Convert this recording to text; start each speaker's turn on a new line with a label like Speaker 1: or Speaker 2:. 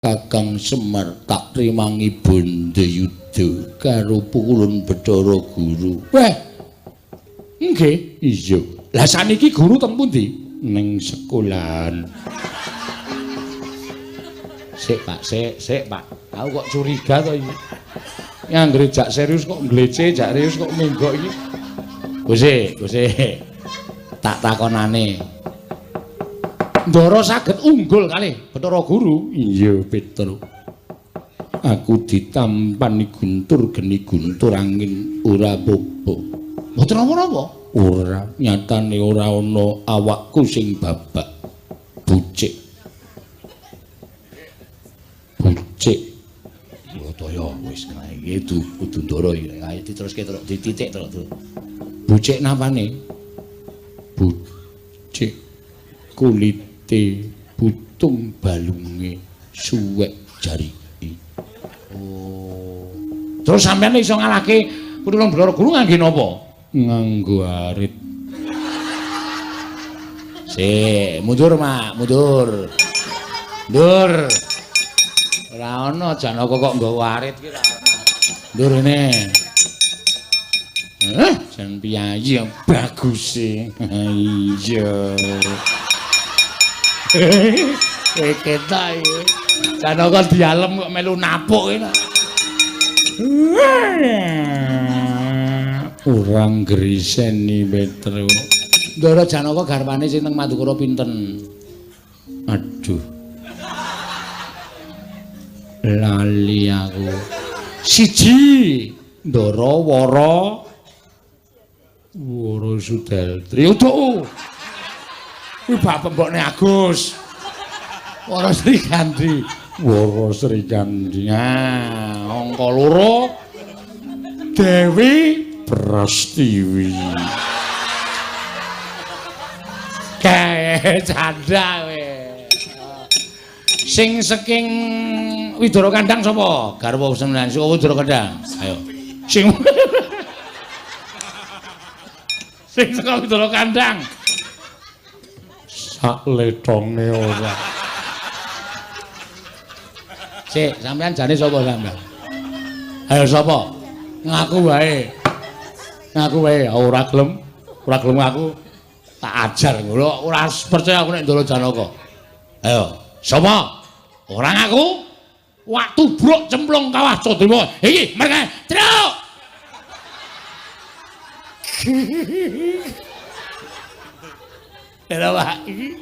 Speaker 1: Kakang Semar tak rimangi Bondayuda karo pukulun Bathara Guru. Weh. Nggih, iya. Lah saniki guru teng pundi? Ning sekolahan. Sik Pak. Aku kok curiga to iki. Anggere jak serius kok nglece, jak serius kok menggok iki. Gusti. Tak takonane. Ndara saged unggul kalih Bathara Guru. Iya, Petruk. Aku ditampani guntur geni guntur angin ora apa-apa. Mboten apa-apa. Ora, nyatane ora ana awakku sing babak. Bucik. Yo toyo wis iki kudu ndara iki. Ayo diteruske terus dititik terus. Bucik napane? Bucik kulite butung balunge suwek jarike. Oh. Terus sampeyan iso ngalahke Putulung Bathara Guru ngangge napa? Nganggo arit. Sik, mundur, Mak, mundur. Mundur. Ora ana Janaka kok nggawa arit ki ora ana. Mundur rene. Jan piyayi yang bagus sih. Iya. Ketok iki. Janaka dialem kok melu napuk iki. Urang griseni Petru. Ndara Janaka garwane sing teng Madukara pinten? Aduh. Lali aku. Siji Ndara Wara Sudeltri. Utuk. Kuwi bab mbokne Agus. Wara Srigandhi. Wara Srigandhi. Angka 2 Dewi Prastiwi. Kae canda we. Sing saking Widara Kandhang sapa? Garwa Sembilan Suwa Widara Kandhang. Ayo. Sing saka Widara Kandhang. Sak letonge ora. Sik, sampean jane sapa sampean? Ayo sapa? Ngaku wae. Ora gelem aku tak ajar ngono. Ora percaya aku nek Ndara Janaka. Ayo, sapa? Ora ngaku? Wak tubruk cemplung kawah Cadewa. Iki mereka truk. Era Pak iki.